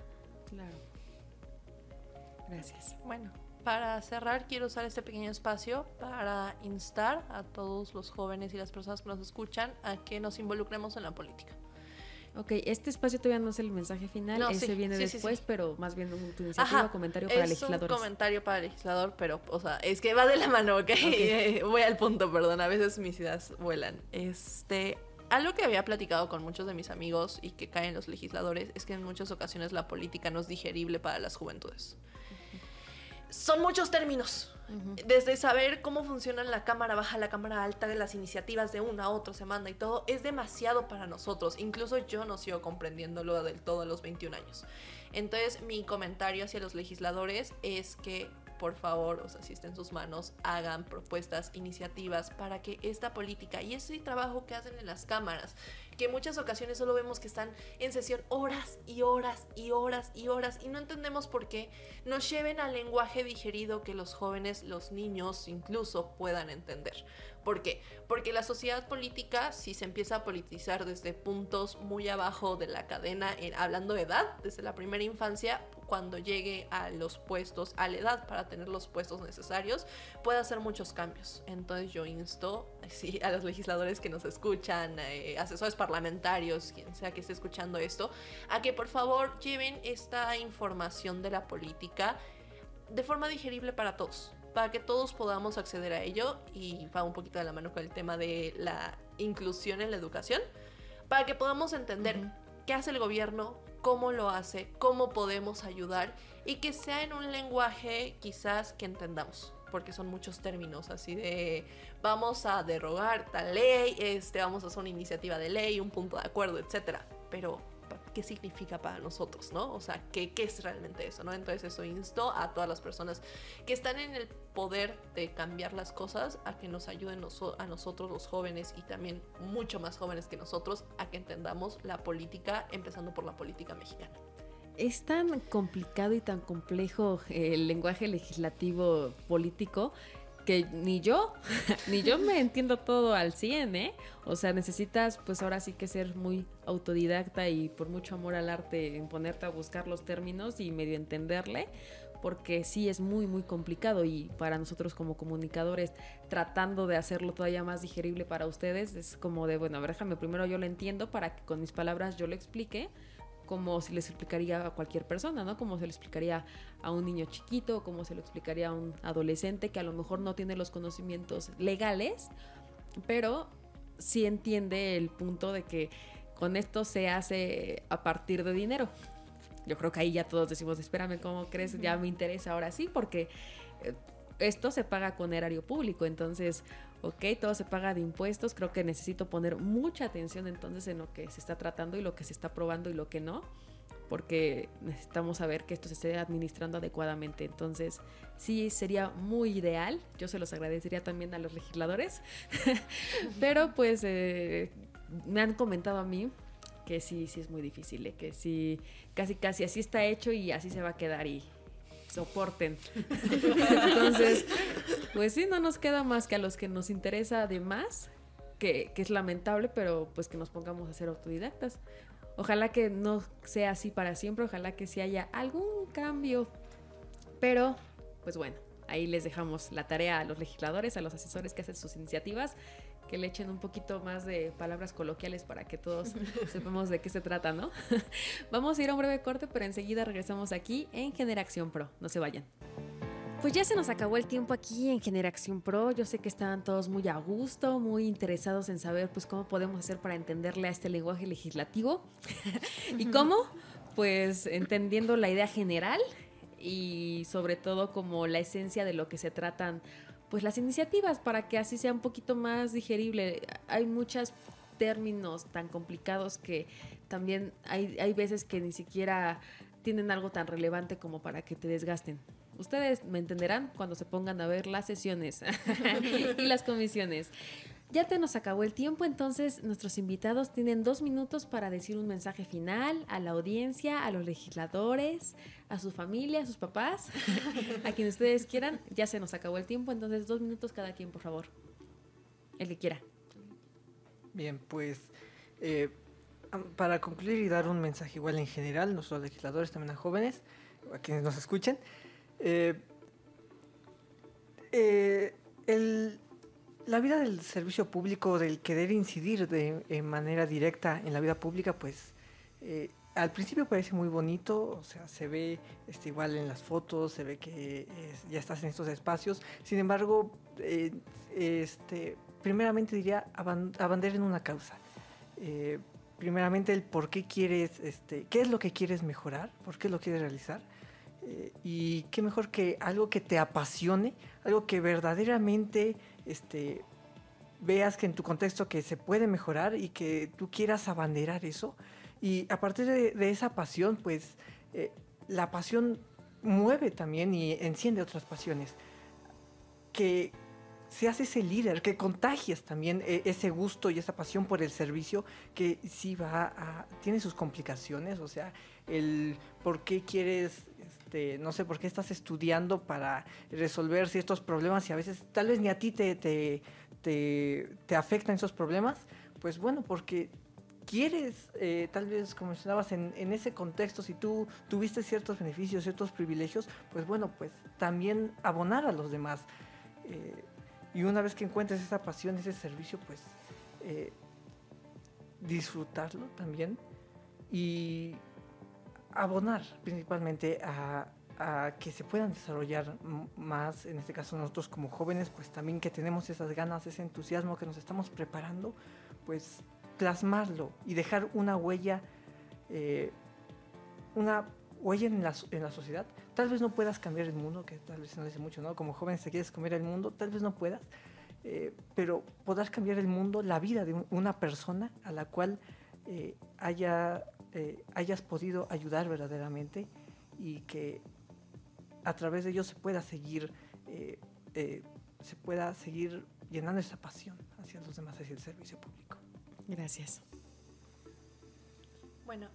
Claro. Gracias. Bueno, para cerrar, quiero usar este pequeño espacio para instar a todos los jóvenes y las personas que nos escuchan a que nos involucremos en la política. Ok, este espacio todavía no es el mensaje final, No, ese sí, viene sí, después, sí. pero más bien tu iniciativa, comentario para legisladores. Es un comentario para legislador, pero, o sea, es que va de la mano, ¿ok? Voy al punto, perdón, a veces mis ideas vuelan. Algo que había platicado con muchos de mis amigos y que caen los legisladores es que en muchas ocasiones la política no es digerible para las juventudes. Son muchos términos. Desde saber cómo funciona la cámara baja, la cámara alta, de las iniciativas de una a otra se manda y todo, es demasiado para nosotros. Incluso yo no sigo comprendiéndolo del todo a los 21 años. Entonces, mi comentario hacia los legisladores es que, por favor, o sea, si está en sus manos, hagan propuestas, iniciativas para que esta política y ese trabajo que hacen en las cámaras, que en muchas ocasiones solo vemos que están en sesión horas y horas y horas y horas y no entendemos por qué, nos lleven al lenguaje digerido que los jóvenes, los niños incluso puedan entender. ¿Por qué? Porque la sociedad política, si se empieza a politizar desde puntos muy abajo de la cadena, hablando de edad, desde la primera infancia, cuando llegue a los puestos, a la edad para tener los puestos necesarios, puede hacer muchos cambios. Entonces yo insto a los legisladores que nos escuchan, asesores parlamentarios, quien sea que esté escuchando esto, a que por favor lleven esta información de la política de forma digerible para todos, para que todos podamos acceder a ello, y va un poquito de la mano con el tema de la inclusión en la educación, para que podamos entender qué hace el gobierno, cómo lo hace, cómo podemos ayudar, y que sea en un lenguaje quizás que entendamos, porque son muchos términos así de vamos a derogar tal ley, vamos a hacer una iniciativa de ley, un punto de acuerdo, etcétera, pero ¿qué significa para nosotros, no? O sea, ¿qué es realmente eso, no? Entonces eso insto a todas las personas que están en el poder de cambiar las cosas a que nos ayuden a nosotros los jóvenes, y también mucho más jóvenes que nosotros, a que entendamos la política, empezando por la política mexicana. Es tan complicado y tan complejo el lenguaje legislativo político que ni yo me entiendo todo al 100, ¿eh? O sea, necesitas pues ahora sí que ser muy autodidacta y por mucho amor al arte en ponerte a buscar los términos y medio entenderle, porque sí es muy muy complicado, y para nosotros como comunicadores tratando de hacerlo todavía más digerible para ustedes es como de, bueno, a ver, déjame primero yo lo entiendo para que con mis palabras yo lo explique, como si les explicaría a cualquier persona, ¿no? Como se lo explicaría a un niño chiquito, como se lo explicaría a un adolescente que a lo mejor no tiene los conocimientos legales, pero sí entiende el punto de que con esto se hace a partir de dinero. Yo creo que ahí ya todos decimos, espérame, ¿cómo crees? Ya me interesa ahora sí, porque esto se paga con erario público, entonces, ok, todo se paga de impuestos, creo que necesito poner mucha atención entonces en lo que se está tratando y lo que se está aprobando y lo que no, porque necesitamos saber que esto se esté administrando adecuadamente. Entonces, sí, sería muy ideal, yo se los agradecería también a los legisladores, pero pues me han comentado a mí que sí es muy difícil, que sí, casi así está hecho y así se va a quedar, y soporten. Entonces, pues sí, no nos queda más que a los que nos interesa además, que es lamentable, pero pues que nos pongamos a ser autodidactas. Ojalá que no sea así para siempre, ojalá que sí haya algún cambio, pero pues bueno, ahí les dejamos la tarea a los legisladores, a los asesores que hacen sus iniciativas, que le echen un poquito más de palabras coloquiales para que todos sepamos de qué se trata, ¿no? Vamos a ir a un breve corte, pero enseguida regresamos aquí en Generación Pro. No se vayan. Pues ya se nos acabó el tiempo aquí en Generación Pro. Yo sé que estaban todos muy a gusto, muy interesados en saber pues cómo podemos hacer para entenderle a este lenguaje legislativo. ¿Y cómo? Pues entendiendo la idea general y sobre todo como la esencia de lo que se tratan pues las iniciativas, para que así sea un poquito más digerible. Hay muchos términos tan complicados que también hay veces que ni siquiera tienen algo tan relevante como para que te desgasten. Ustedes me entenderán cuando se pongan a ver las sesiones y las comisiones. Ya nos acabó el tiempo, entonces nuestros invitados tienen 2 minutos para decir un mensaje final a la audiencia, a los legisladores, a su familia, a sus papás, a quien ustedes quieran. Ya se nos acabó el tiempo, entonces 2 minutos cada quien, por favor. El que quiera. Bien, pues para concluir y dar un mensaje igual en general, nuestros legisladores, también a jóvenes, a quienes nos escuchen, la vida del servicio público, del querer incidir de manera directa en la vida pública, pues al principio parece muy bonito, o sea, se ve igual en las fotos, se ve que ya estás en estos espacios. Sin embargo, primeramente diría, abanderen una causa. Primeramente el por qué quieres, qué es lo que quieres mejorar, por qué lo quieres realizar. Y qué mejor que algo que te apasione, algo que verdaderamente veas que en tu contexto que se puede mejorar y que tú quieras abanderar eso. Y a partir de esa pasión, pues la pasión mueve también y enciende otras pasiones. Que seas ese líder, que contagias también ese gusto y esa pasión por el servicio, que sí tiene sus complicaciones, o sea, el por qué quieres, no sé, por qué estás estudiando para resolver ciertos problemas y a veces tal vez ni a ti te te afectan esos problemas, pues bueno, porque quieres, tal vez como mencionabas, en ese contexto, si tú tuviste ciertos beneficios, ciertos privilegios, pues bueno, pues también abonar a los demás. Y una vez que encuentres esa pasión, ese servicio, pues disfrutarlo también y abonar principalmente a que se puedan desarrollar más, en este caso nosotros como jóvenes, pues también que tenemos esas ganas, ese entusiasmo, que nos estamos preparando, pues plasmarlo y dejar una huella en la sociedad. Tal vez no puedas cambiar el mundo, que tal vez no dice mucho, ¿no? Como jóvenes te quieres cambiar el mundo, tal vez no puedas, pero podrás cambiar el mundo, la vida de una persona a la cual hayas podido ayudar verdaderamente, y que a través de ello se pueda seguir llenando esa pasión hacia los demás, hacia el servicio público. Gracias. Bueno,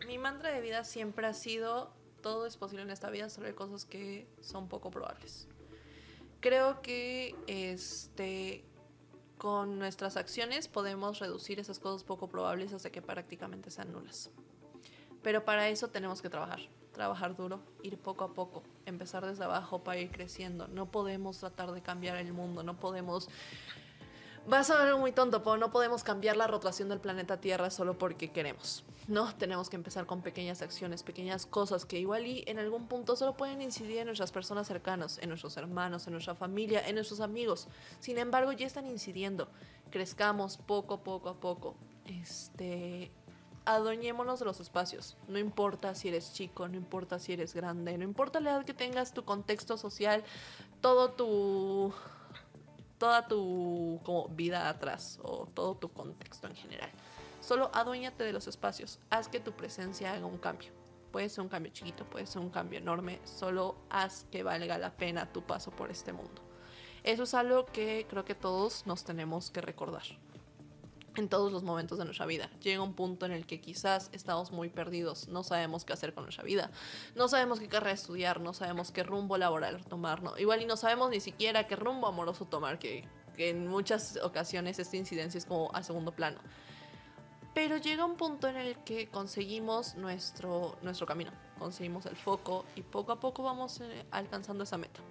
mi mantra de vida siempre ha sido: todo es posible en esta vida, solo hay cosas que son poco probables. Creo que con nuestras acciones podemos reducir esas cosas poco probables hasta que prácticamente sean nulas. Pero para eso tenemos que trabajar duro, ir poco a poco, empezar desde abajo para ir creciendo. No podemos tratar de cambiar el mundo, no podemos... Va a sonar muy tonto, pero no podemos cambiar la rotación del planeta Tierra solo porque queremos. No, tenemos que empezar con pequeñas acciones, pequeñas cosas que igual y en algún punto solo pueden incidir en nuestras personas cercanas, en nuestros hermanos, en nuestra familia, en nuestros amigos. Sin embargo, ya están incidiendo. Crezcamos poco a poco. Adueñémonos de los espacios. No importa si eres chico, no importa si eres grande, no importa la edad que tengas, tu contexto social, toda tu como vida atrás, o todo tu contexto en general. Solo aduéñate de los espacios. Haz que tu presencia haga un cambio. Puede ser un cambio chiquito, puede ser un cambio enorme. Solo haz que valga la pena tu paso por este mundo. Eso es algo que creo que todos nos tenemos que recordar en todos los momentos de nuestra vida. Llega un punto en el que quizás estamos muy perdidos, no sabemos qué hacer con nuestra vida, no sabemos qué carrera estudiar, no sabemos qué rumbo laboral tomar, ¿no? Igual y no sabemos ni siquiera qué rumbo amoroso tomar, que en muchas ocasiones esta incidencia es como a segundo plano. Pero llega un punto en el que conseguimos nuestro camino, conseguimos el foco y poco a poco vamos alcanzando esa meta.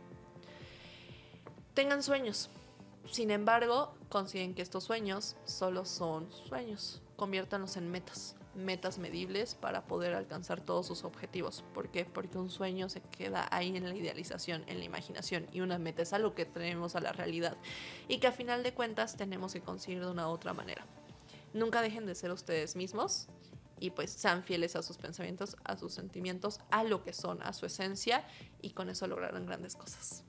Tengan sueños. Sin embargo, consideren que estos sueños solo son sueños. Conviértanlos en metas medibles para poder alcanzar todos sus objetivos. ¿Por qué? Porque un sueño se queda ahí en la idealización, en la imaginación, y una meta es algo que traemos a la realidad y que a final de cuentas tenemos que conseguir de una u otra manera. Nunca dejen de ser ustedes mismos y pues sean fieles a sus pensamientos, a sus sentimientos, a lo que son, a su esencia, y con eso lograrán grandes cosas.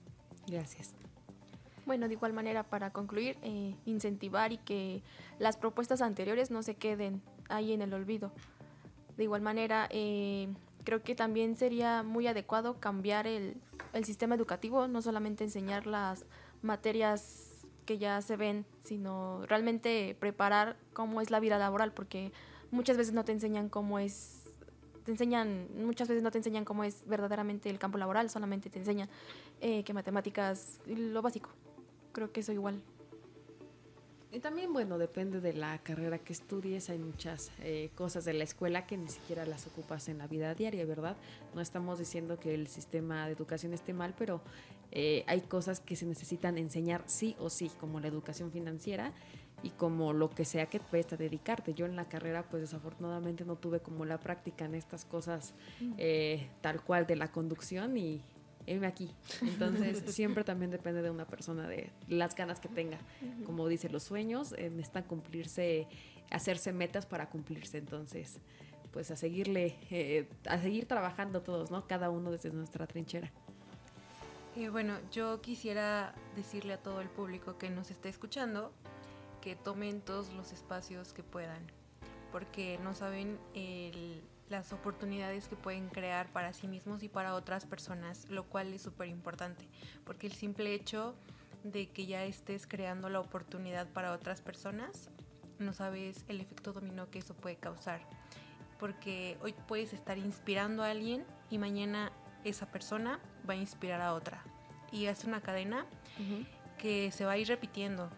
Gracias. Bueno, de igual manera, para concluir, incentivar y que las propuestas anteriores no se queden ahí en el olvido. De igual manera, creo que también sería muy adecuado cambiar el sistema educativo, no solamente enseñar las materias que ya se ven, sino realmente preparar cómo es la vida laboral, porque muchas veces no te enseñan cómo es, muchas veces no te enseñan cómo es verdaderamente el campo laboral, solamente te enseñan que matemáticas, lo básico. Creo que eso igual. Y también, bueno, depende de la carrera que estudies. Hay muchas cosas de la escuela que ni siquiera las ocupas en la vida diaria, ¿verdad? No estamos diciendo que el sistema de educación esté mal, pero hay cosas que se necesitan enseñar sí o sí, como la educación financiera y como lo que sea que puedas dedicarte. Yo en la carrera, pues desafortunadamente no tuve como la práctica en estas cosas tal cual de la conducción, y heme aquí. Entonces siempre también depende de una persona, de las ganas que tenga. Como dice, los sueños necesitan cumplirse, hacerse metas para cumplirse. Entonces, pues a seguir trabajando todos, ¿no? Cada uno desde nuestra trinchera. Bueno, yo quisiera decirle a todo el público que nos está escuchando que tomen todos los espacios que puedan, porque no saben las oportunidades que pueden crear para sí mismos y para otras personas, lo cual es súper importante, porque el simple hecho de que ya estés creando la oportunidad para otras personas, no sabes el efecto dominó que eso puede causar, porque hoy puedes estar inspirando a alguien y mañana esa persona va a inspirar a otra, y es una cadena. que se va a ir repitiendo.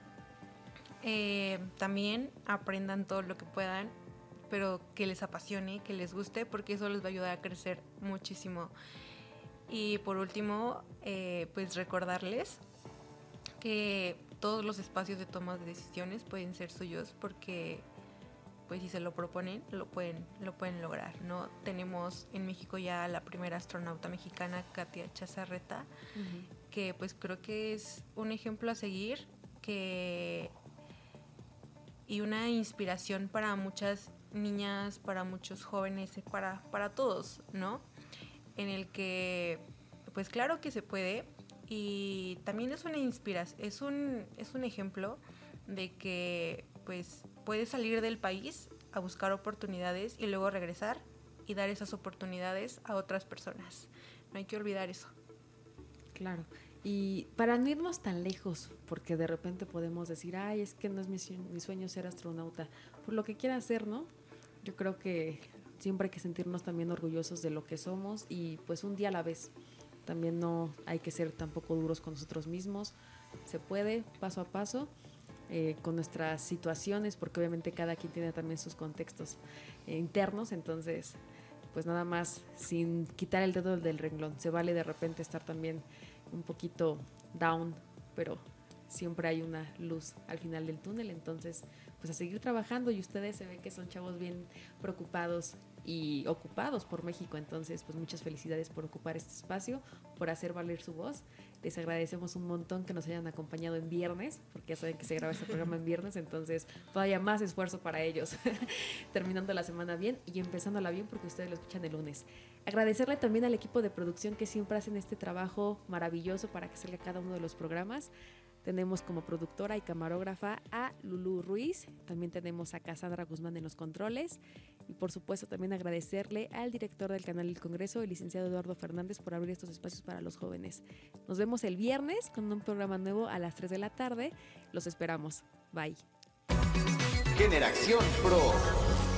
También aprendan todo lo que puedan, pero que les apasione, que les guste, porque eso les va a ayudar a crecer muchísimo. Y por último, pues recordarles que todos los espacios de toma de decisiones pueden ser suyos, porque pues si se lo proponen, lo pueden lograr, ¿no? Tenemos en México ya la primera astronauta mexicana, Katia Chazarreta, que pues creo que es un ejemplo a seguir, y una inspiración para muchas niñas, para muchos jóvenes, para todos, ¿no? En el que, pues claro que se puede, y también es una inspiración, es un ejemplo de que pues puedes salir del país a buscar oportunidades y luego regresar y dar esas oportunidades a otras personas. No hay que olvidar eso. Claro. Y para no irnos tan lejos, porque de repente podemos decir, ay, es que no es mi sueño ser astronauta, por lo que quiera hacer, ¿no? Yo creo que siempre hay que sentirnos también orgullosos de lo que somos y pues un día a la vez. También no hay que ser tampoco duros con nosotros mismos. Se puede, paso a paso, con nuestras situaciones, porque obviamente cada quien tiene también sus contextos internos, entonces pues nada más sin quitar el dedo del renglón. Se vale de repente estar también un poquito down, pero siempre hay una luz al final del túnel, entonces pues a seguir trabajando, y ustedes se ve que son chavos bien preocupados y ocupados por México, entonces pues muchas felicidades por ocupar este espacio, por hacer valer su voz. Les agradecemos un montón que nos hayan acompañado en viernes, porque ya saben que se graba este programa en viernes, entonces todavía más esfuerzo para ellos, terminando la semana bien y empezándola bien porque ustedes lo escuchan el lunes. Agradecerle también al equipo de producción que siempre hacen este trabajo maravilloso para que salga cada uno de los programas. Tenemos como productora y camarógrafa a Lulú Ruiz, también tenemos a Cassandra Guzmán en los controles, y por supuesto también agradecerle al director del canal del Congreso, el licenciado Eduardo Fernández, por abrir estos espacios para los jóvenes. Nos vemos el viernes con un programa nuevo a las 3 de la tarde. Los esperamos. Bye. Generación Pro.